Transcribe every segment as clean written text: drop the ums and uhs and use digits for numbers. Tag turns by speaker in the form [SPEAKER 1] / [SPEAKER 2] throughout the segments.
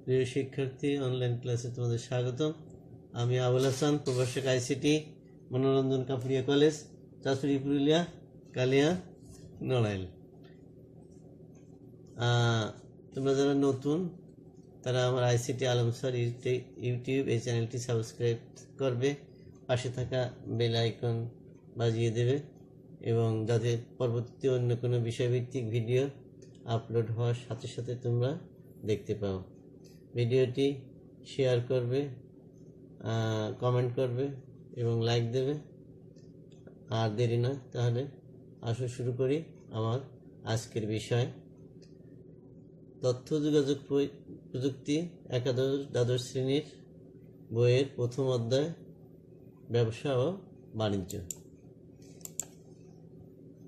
[SPEAKER 1] প্রিয় শিক্ষার্থী, অনলাইন ক্লাসে তোমাদের স্বাগতম। আমি আবুল হাসান, প্রভাষক আইসিটি, মনোরঞ্জন কাপুরিয়া কলেজ, চাচুরি, পুরুলিয়া, কালিয়া, নড়াইল। তোমরা যারা নতুন তারা আমার আইসিটি আলম স্যার ইউটিউব এই চ্যানেলটি সাবস্ক্রাইব করবে, পাশে থাকা বেল আইকন বাজিয়ে দেবে এবং যাতে পরবর্তী অন্য কোনো বিষয়ভিত্তিক ভিডিও আপলোড হওয়ার সাথে সাথে তোমরা দেখতে পাও। ভিডিওটি শেয়ার করবে, কমেন্ট করবে এবং লাইক দেবে। আর দেরি নয়, তাহলে আসো শুরু করি আমার আজকের বিষয়। তথ্য যোগাযোগ প্রযুক্তি দ্বাদশ শ্রেণীর বইয়ের প্রথম অধ্যায়, ব্যবসা ও বাণিজ্য।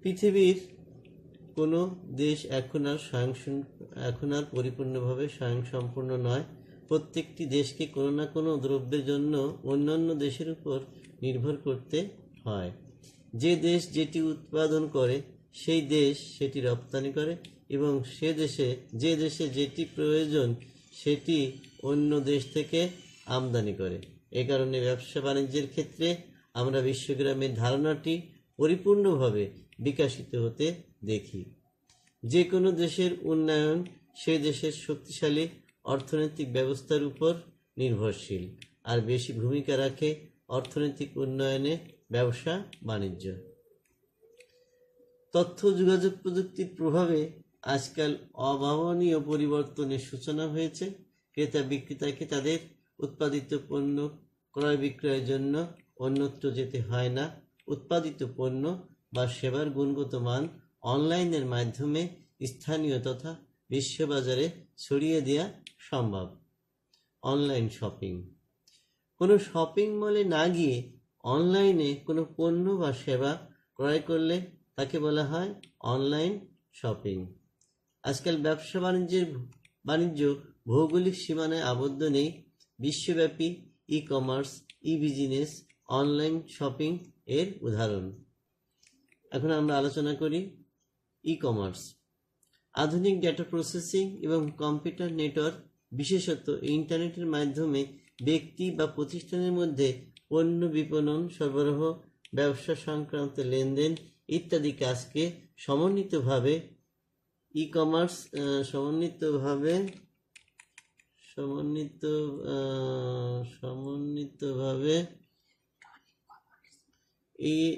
[SPEAKER 1] পৃথিবীর কোনো দেশ এখন আর পরিপূর্ণভাবে স্বয়ংসম্পূর্ণ নয়। প্রত্যেকটি দেশকে কোনো না কোনো দ্রব্যের জন্য অন্যান্য দেশের উপর নির্ভর করতে হয়। যে দেশ যেটি উৎপাদন করে সেই দেশ সেটি রপ্তানি করে এবং যে দেশে যেটি প্রয়োজন সেটি অন্য দেশ থেকে আমদানি করে। এ কারণে ব্যবসা বাণিজ্যের ক্ষেত্রে আমরা বিশ্বগ্রামের ধারণাটি পরিপূর্ণভাবে বিকশিত হতে দেখি। যে কোনো দেশের উন্নয়ন সেই দেশের শক্তিশালী অর্থনৈতিক ব্যবস্থার উপর নির্ভরশীল, আর বেশি ভূমিকা রাখে অর্থনৈতিক উন্নয়নে ব্যবসা বাণিজ্য। তথ্য যোগাযোগ প্রযুক্তির প্রভাবে আজকাল অভাবনীয় পরিবর্তনের সূচনা হয়েছে। ক্রেতা বিক্রেতাকে তাদের উৎপাদিত পণ্য ক্রয় বিক্রয়ের জন্য অন্যত্র যেতে হয় না। উৎপাদিত পণ্য বা সেবার গুণগত মান অনলাইনের মাধ্যমে স্থানীয় তথা বিশ্ববাজারে ছড়িয়ে দেওয়া সম্ভব। Online shopping. কোনো শপিং মলে না গিয়ে অনলাইনে কোনো পণ্য বা সেবা ক্রয় করলে তাকে বলা হয় অনলাইন শপিং। আজকাল ব্যবসা বাণিজ্য ভৌগোলিক সীমানায় আবদ্ধ নেই। বিশ্বব্যাপী ই কমার্স, ই বিজনেস, অনলাইন শপিং এর উদাহরণ। এখন আমরা আলোচনা করি ই কমার্স। আধুনিক ডেটা প্রসেসিং এবং কম্পিউটার নেটওয়ার্ক, বিশেষত ইন্টারনেটের মাধ্যমে ব্যক্তি বা প্রতিষ্ঠানের মধ্যে পণ্য বিপণন, সরবরাহ, ব্যবসা সংক্রান্ত লেনদেন ইত্যাদি কাজকে সমন্বিতভাবে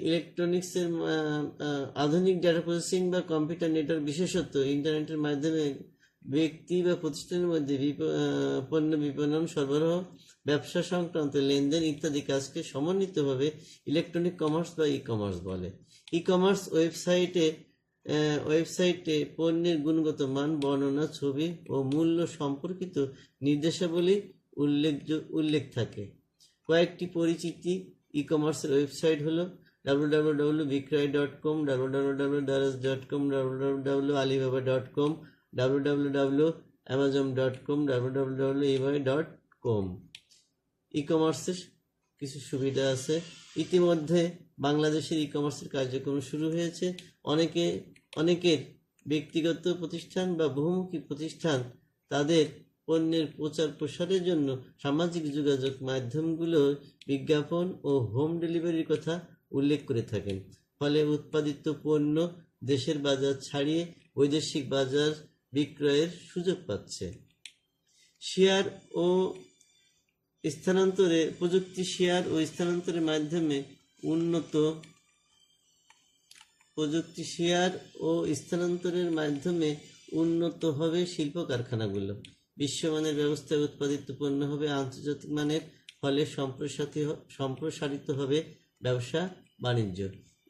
[SPEAKER 1] ইলেকট্রনিক্সের আধুনিক ডেটা প্রসেসিং বা কম্পিউটার নেটওয়ার্ক, বিশেষত ইন্টারনেটের মাধ্যমে ব্যক্তি বা প্রতিষ্ঠানের মধ্যে পণ্য বিপণন, সরবরাহ, ব্যবসা সংক্রান্ত লেনদেন ইত্যাদি কাজকে সমন্বিতভাবে ইলেকট্রনিক কমার্স বা ই কমার্স বলে। ই কমার্স ওয়েবসাইটে পণ্যের গুণগত মান, বর্ণনা, ছবি ও মূল্য সম্পর্কিত নির্দেশাবলী উল্লেখ থাকে। কয়েকটি পরিচিতি ই কমার্সের ওয়েবসাইট হলো www.বিক্রয়.com, www.daraz.com, www.alibaba.com, www.amazon.com, www.ebay.com। ই কমার্সের কিছু সুবিধা আছে। ইতিমধ্যে বাংলাদেশের ই কমার্সের কার্যক্রম শুরু হয়েছে। অনেকের ব্যক্তিগত প্রতিষ্ঠান বা বহুমুখী প্রতিষ্ঠান তাদের পণ্যের প্রচার প্রসারের জন্য সামাজিক যোগাযোগ মাধ্যমগুলোর বিজ্ঞাপন ও হোম ডেলিভারির কথা উল্লেখ করে থাকেন। ফলে উৎপাদিত পণ্য দেশের বাজার ছাড়িয়ে বৈদেশিক বাজার বিক্রয়ের সুযোগ পাচ্ছে। প্রযুক্তি শেয়ার ও স্থানান্তরের মাধ্যমে উন্নত হবে শিল্প কারখানাগুলো। বিশ্বমানের ব্যবস্থায় উৎপাদিত পণ্য হবে আন্তর্জাতিক মানের, ফলে সম্প্রসারিত হবে ব্যবসা বাণিজ্য।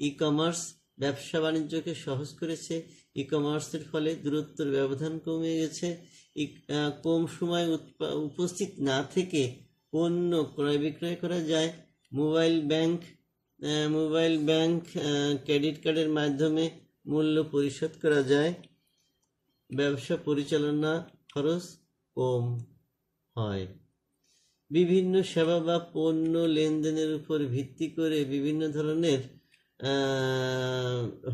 [SPEAKER 1] ই কমার্স ব্যবসা বাণিজ্যকে সহজ করেছে। ই কমার্সের ফলে দূরত্বের ব্যবধান কমে গেছে। কম সময় উপস্থিত না থেকে পণ্য ক্রয় বিক্রয় করা যায়। মোবাইল ব্যাংক ক্রেডিট কার্ডের মাধ্যমে মূল্য পরিশোধ করা যায়। ব্যবসা পরিচালনা খরচ কম হয়। বিভিন্ন সেবা বা পণ্য লেনদেনের উপর ভিত্তি করে বিভিন্ন ধরনের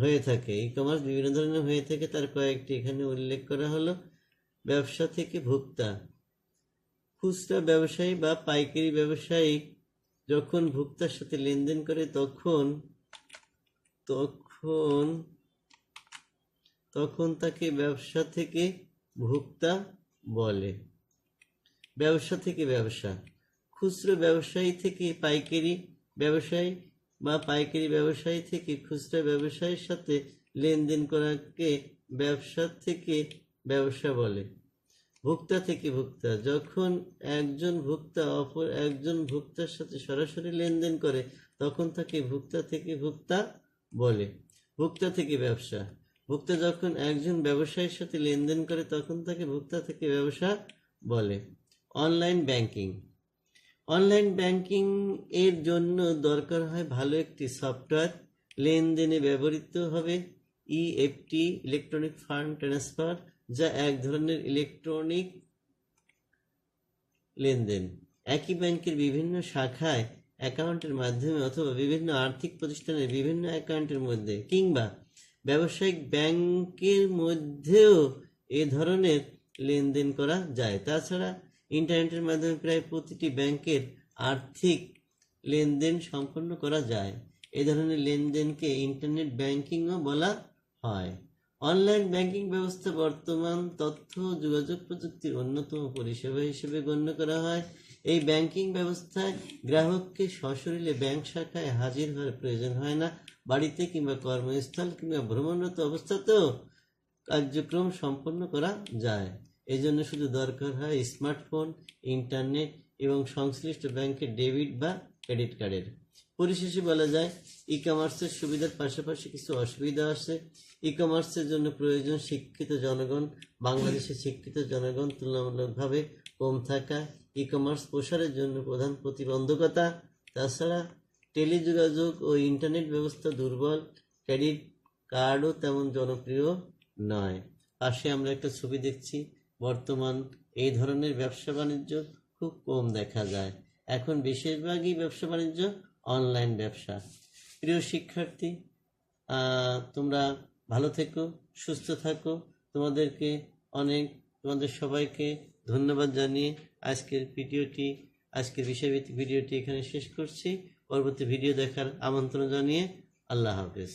[SPEAKER 1] হয়ে থাকে। ই কমার্স বিভিন্ন ধরনের হয়ে থাকে, তার কয়েকটি এখানে উল্লেখ করা হলো। ব্যবসা থেকে ভোক্তা, খুচরা ব্যবসায়ী বা পাইকারি ব্যবসায়ী যখন ভোক্তার সাথে লেনদেন করে তখন তখন তখন তাকে ব্যবসা থেকে ভোক্তা বলে। ব্যবসা থেকে ব্যবসা, খুচরো ব্যবসায়ী থেকে পাইকারি ব্যবসায়ী বা পাইকারি ব্যবসায়ী থেকে খুচরা ব্যবসায়ীর সাথে লেনদেন করাকে ব্যবসা থেকে ব্যবসা বলে। ভোক্তা থেকে ভোক্তা, যখন একজন ভোক্তা অপর একজন ভোক্তার সাথে সরাসরি লেনদেন করে তখন তাকে ভোক্তা থেকে ভোক্তা বলে। ভোক্তা থেকে ব্যবসা, ভোক্তা যখন একজন ব্যবসায়ীর সাথে লেনদেন করে তখন তাকে ভোক্তা থেকে ব্যবসা বলে। অনলাইন ব্যাংকিং, অনলাইন ব্যাংকিং এর জন্য দরকার হয় ভালো একটি সফটওয়্যার। লেনদেনে ব্যবহৃত হবে ইএফটি, ইলেকট্রনিক ফান্ড ট্রান্সফার, যা এক ধরনের ইলেকট্রনিক লেনদেন। একই ব্যাংকের বিভিন্ন শাখায় অ্যাকাউন্টের মাধ্যমে অথবা বিভিন্ন আর্থিক প্রতিষ্ঠানের বিভিন্ন অ্যাকাউন্টের মধ্যে কিংবা ব্যবসায়িক ব্যাংকের মধ্যেও এ ধরনের লেনদেন করা যায়। তাছাড়া ইন্টারনেটের মাধ্যমে প্রায় প্রতিটি ব্যাংকের আর্থিক লেনদেন সম্পন্ন করা যায়। এ ধরনের লেনদেনকে ইন্টারনেট ব্যাংকিংও বলা হয়। অনলাইন ব্যাংকিং ব্যবস্থা বর্তমান তথ্য ও যোগাযোগ প্রযুক্তির অন্যতম পরিষেবা হিসেবে গণ্য করা হয়। এই ব্যাংকিং ব্যবস্থায় গ্রাহককে সশরীরে ব্যাংক শাখায় হাজির হওয়ার প্রয়োজন হয় না। বাড়িতে কিংবা কর্মস্থল কিংবা ভ্রমণরত অবস্থাতেও কার্যক্রম সম্পন্ন করা যায়। এজন্য শুধু দরকার হয় স্মার্টফোন, ইন্টারনেট এবং সংশ্লিষ্ট ব্যাংকের ডেবিট বা ক্রেডিট কার্ডের। পরিশেষে বলা যায়, ই কমার্সের সুবিধার পাশাপাশি কিছু অসুবিধা আছে। ই কমার্সের জন্য প্রয়োজন শিক্ষিত জনগণ। বাংলাদেশের শিক্ষিত জনগণ তুলনামূলকভাবে কম থাকা ই কমার্স প্রসারের জন্য প্রধান প্রতিবন্ধকতা। তাছাড়া টেলিযোগাযোগ ও ইন্টারনেট ব্যবস্থা দুর্বল, ক্রেডিট কার্ডও তেমন জনপ্রিয় নয়। পাশে আমরা একটা ছবি দেখছি, বর্তমান এই ধরনের ব্যবসা বাণিজ্য খুব কম দেখা যায়। এখন বেশিরভাগই ব্যবসা বাণিজ্য অনলাইন ব্যবসা। প্রিয় শিক্ষার্থী, তোমরা ভালো থেকো, সুস্থ থাকো। তোমাদের সবাইকে ধন্যবাদ জানিয়ে আজকের বিষয়ভিত্তিক ভিডিওটি এখানে শেষ করছি। পরবর্তী ভিডিও দেখার আমন্ত্রণ জানিয়ে আল্লাহ হাফেজ।